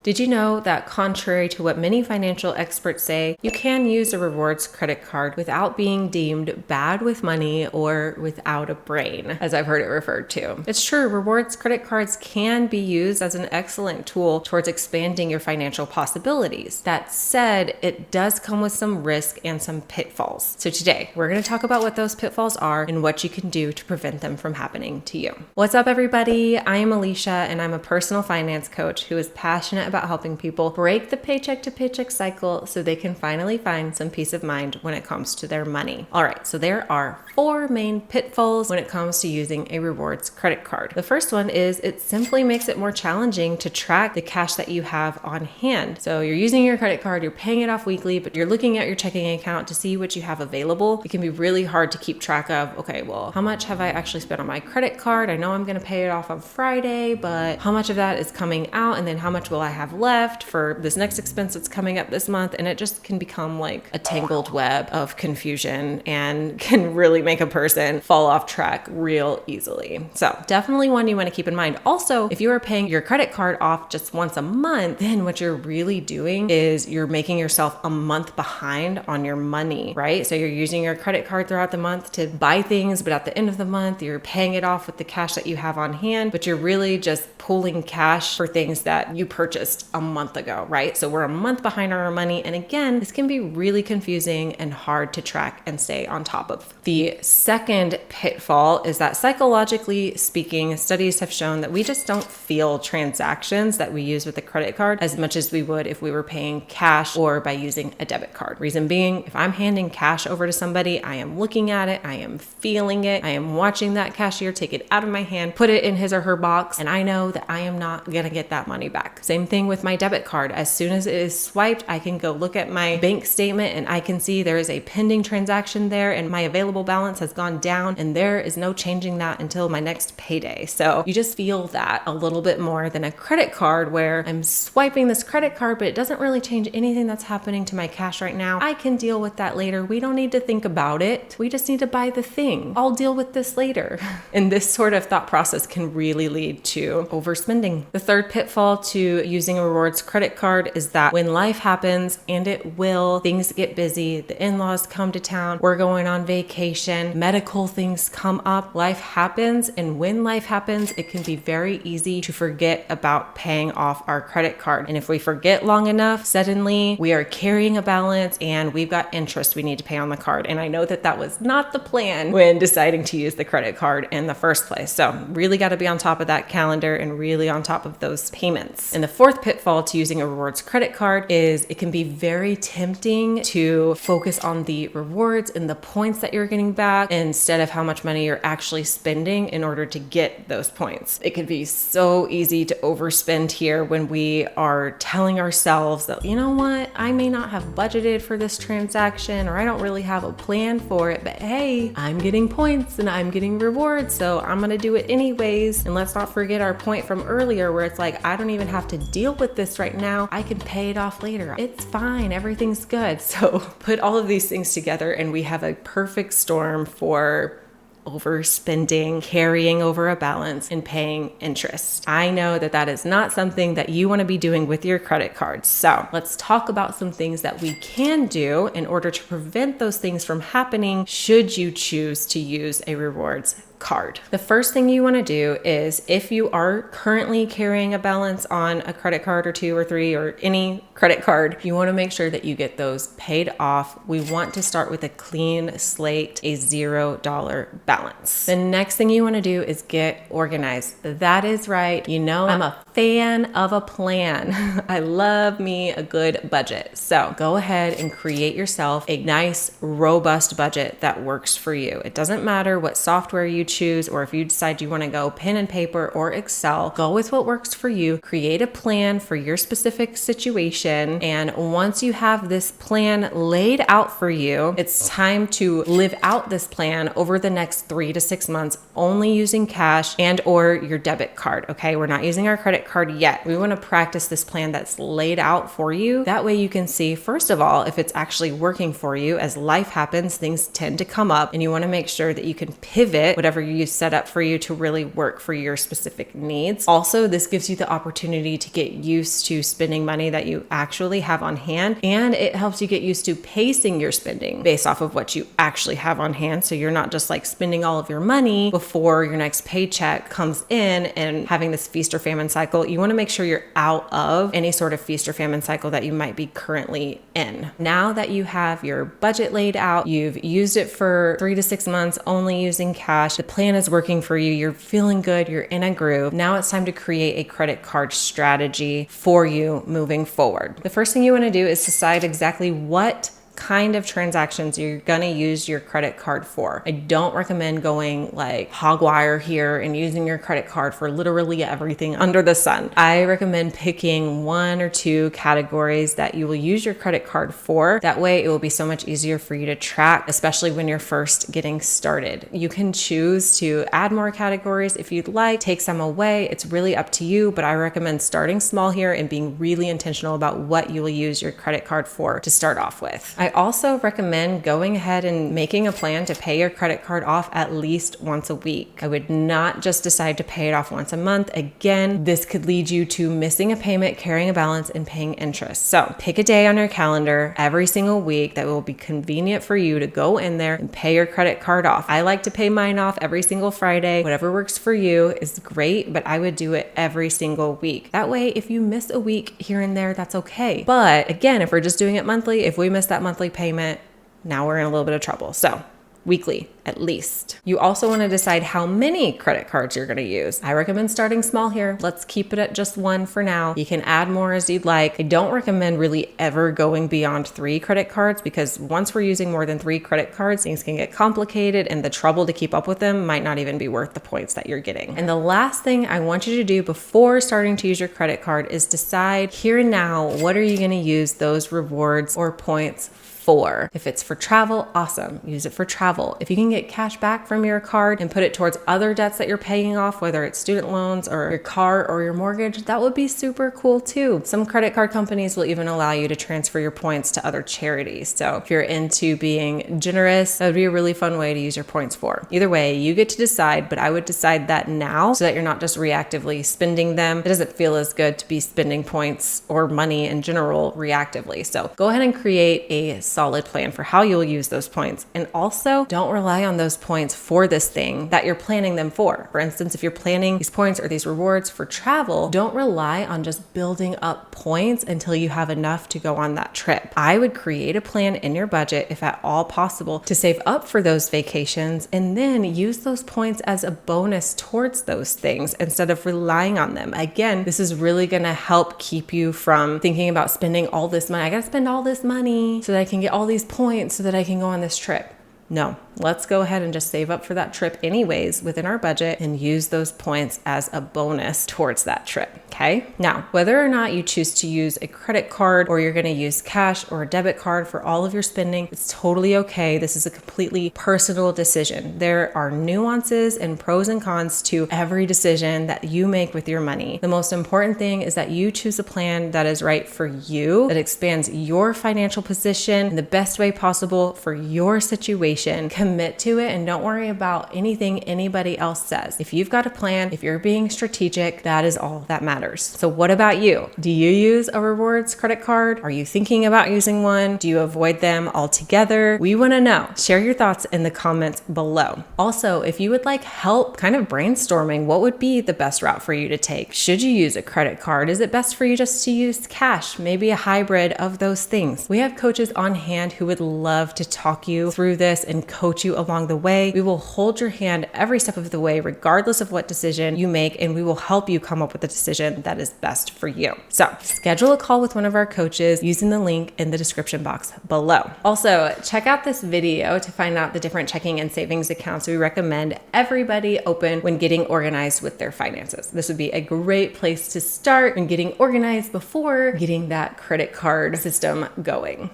Did you know that contrary to what many financial experts say, you can use a rewards credit card without being deemed bad with money or without a brain, as I've heard it referred to? It's true, rewards credit cards can be used as an excellent tool towards expanding your financial possibilities. That said, it does come with some risk and some pitfalls. So today, we're going to talk about what those pitfalls are and what you can do to prevent them from happening to you. What's up, everybody? I am Alicia, and I'm a personal finance coach who is passionate about helping people break the paycheck to paycheck cycle so they can finally find some peace of mind when it comes to their money. All right, so there are 4 main pitfalls when it comes to using a rewards credit card. The first one is it simply makes it more challenging to track the cash that you have on hand. So you're using your credit card, you're paying it off weekly, but you're looking at your checking account to see what you have available. It can be really hard to keep track of, okay, well, how much have I actually spent on my credit card? I know I'm going to pay it off on Friday, but how much of that is coming out? And then how much will I have left for this next expense that's coming up this month? And it just can become like a tangled web of confusion and can really make a person fall off track real easily. So definitely one you want to keep in mind. Also, if you are paying your credit card off just once a month, then what you're really doing is you're making yourself a month behind on your money, right? So you're using your credit card throughout the month to buy things, but at the end of the month, you're paying it off with the cash that you have on hand, but you're really just pulling cash for things that you purchased a month ago, right? So we're a month behind on our money. And again, this can be really confusing and hard to track and stay on top of. The second pitfall is that psychologically speaking, studies have shown that we just don't feel transactions that we use with a credit card as much as we would if we were paying cash or by using a debit card. Reason being, if I'm handing cash over to somebody, I am looking at it, I am feeling it, I am watching that cashier take it out of my hand, put it in his or her box, and I know that I am not gonna get that money back. Same thing with my debit card. As soon as it is swiped, I can go look at my bank statement and I can see there is a pending transaction there and my available balance has gone down, and there is no changing that until my next payday. So you just feel that a little bit more than a credit card where I'm swiping this credit card, but it doesn't really change anything that's happening to my cash right now. I can deal with that later. We don't need to think about it. We just need to buy the thing. I'll deal with this later. And this sort of thought process can really lead to overspending. The third pitfall to using a rewards credit card is that when life happens, and it will, things get busy, the in-laws come to town, we're going on vacation, medical things come up, life happens. And when life happens, it can be very easy to forget about paying off our credit card. And if we forget long enough, suddenly we are carrying a balance and we've got interest we need to pay on the card. And I know that that was not the plan when deciding to use the credit card in the first place. So really got to be on top of that calendar and really on top of those payments. And the fourth pitfall to using a rewards credit card is it can be very tempting to focus on the rewards and the points that you're getting back instead of how much money you're actually spending in order to get those points. It can be so easy to overspend here when we are telling ourselves that, you know what, I may not have budgeted for this transaction or I don't really have a plan for it, but hey, I'm getting points and I'm getting rewards, so I'm gonna do it anyways. And let's not forget our point from earlier where it's like, I don't even have to deal with this right now. I can pay it off later. It's fine. Everything's good. So put all of these things together and we have a perfect storm for overspending, carrying over a balance, and paying interest. I know that that is not something that you want to be doing with your credit cards. So let's talk about some things that we can do in order to prevent those things from happening should you choose to use a rewards card. The first thing you want to do is, if you are currently carrying a balance on a credit card or 2 or 3 or any credit card, you want to make sure that you get those paid off. We want to start with a clean slate, a $0 balance. The next thing you want to do is get organized. That is right. You know, I'm a fan of a plan. I love me a good budget. So go ahead and create yourself a nice, robust budget that works for you. It doesn't matter what software you choose, or if you decide you want to go pen and paper or Excel, go with what works for you. Create a plan for your specific situation. And once you have this plan laid out for you, it's time to live out this plan over the next 3 to 6 months, only using cash and or your debit card. Okay. We're not using our credit card yet. We want to practice this plan that's laid out for you. That way you can see, first of all, if it's actually working for you. As life happens, things tend to come up and you want to make sure that you can pivot whatever whatever you set up for you to really work for your specific needs. Also, this gives you the opportunity to get used to spending money that you actually have on hand, and it helps you get used to pacing your spending based off of what you actually have on hand. So you're not just like spending all of your money before your next paycheck comes in and having this feast or famine cycle. You want to make sure you're out of any sort of feast or famine cycle that you might be currently in. Now that you have your budget laid out, you've used it for 3 to 6 months, only using cash, the plan is working for you, you're feeling good, you're in a groove. Now it's time to create a credit card strategy for you moving forward. The first thing you want to do is decide exactly what kind of transactions you're going to use your credit card for. I don't recommend going like hog wire here and using your credit card for literally everything under the sun. I recommend picking 1 or 2 categories that you will use your credit card for. That way it will be so much easier for you to track, especially when you're first getting started. You can choose to add more categories if you'd like, take some away. It's really up to you, but I recommend starting small here and being really intentional about what you will use your credit card for to start off with. I also recommend going ahead and making a plan to pay your credit card off at least once a week. I would not just decide to pay it off once a month. Again, this could lead you to missing a payment, carrying a balance, and paying interest. So pick a day on your calendar every single week that will be convenient for you to go in there and pay your credit card off. I like to pay mine off every single Friday. Whatever works for you is great, but I would do it every single week. That way, if you miss a week here and there, that's okay. But again, if we're just doing it monthly, if we miss that monthly payment, now we're in a little bit of trouble. So weekly at least. You also want to decide how many credit cards you're going to use. I recommend starting small here. Let's keep it at just 1 for now. You can add more as you'd like. I don't recommend really ever going beyond 3 credit cards, because once we're using more than 3 credit cards, things can get complicated and the trouble to keep up with them might not even be worth the points that you're getting. And the last thing I want you to do before starting to use your credit card is decide here and now, what are you going to use those rewards or points for? If it's for travel, awesome. Use it for travel. If you can get cash back from your card and put it towards other debts that you're paying off, whether it's student loans or your car or your mortgage, that would be super cool too. Some credit card companies will even allow you to transfer your points to other charities. So if you're into being generous, that would be a really fun way to use your points for. Either way, you get to decide, but I would decide that now so that you're not just reactively spending them. It doesn't feel as good to be spending points or money in general reactively. So go ahead and create a solid plan for how you'll use those points. And also, don't rely on those points for this thing that you're planning them for. For instance, if you're planning these points or these rewards for travel, don't rely on just building up points until you have enough to go on that trip. I would create a plan in your budget, if at all possible, to save up for those vacations and then use those points as a bonus towards those things instead of relying on them. Again, this is really going to help keep you from thinking about spending all this money. I got to spend all this money so that I can get all these points so that I can go on this trip. No, let's go ahead and just save up for that trip anyways within our budget and use those points as a bonus towards that trip. Okay. Now, whether or not you choose to use a credit card or you're going to use cash or a debit card for all of your spending, it's totally okay. This is a completely personal decision. There are nuances and pros and cons to every decision that you make with your money. The most important thing is that you choose a plan that is right for you, that expands your financial position in the best way possible for your situation. Commit to it and don't worry about anything anybody else says. If you've got a plan, if you're being strategic, that is all that matters. So what about you? Do you use a rewards credit card? Are you thinking about using one? Do you avoid them altogether? We want to know. Share your thoughts in the comments below. Also, if you would like help kind of brainstorming what would be the best route for you to take, should you use a credit card? Is it best for you just to use cash? Maybe a hybrid of those things. We have coaches on hand who would love to talk you through this and coach you along the way. We will hold your hand every step of the way, regardless of what decision you make, and we will help you come up with a decision that is best for you. So schedule a call with one of our coaches using the link in the description box below. Also, check out this video to find out the different checking and savings accounts we recommend everybody open when getting organized with their finances. This would be a great place to start when getting organized before getting that credit card system going.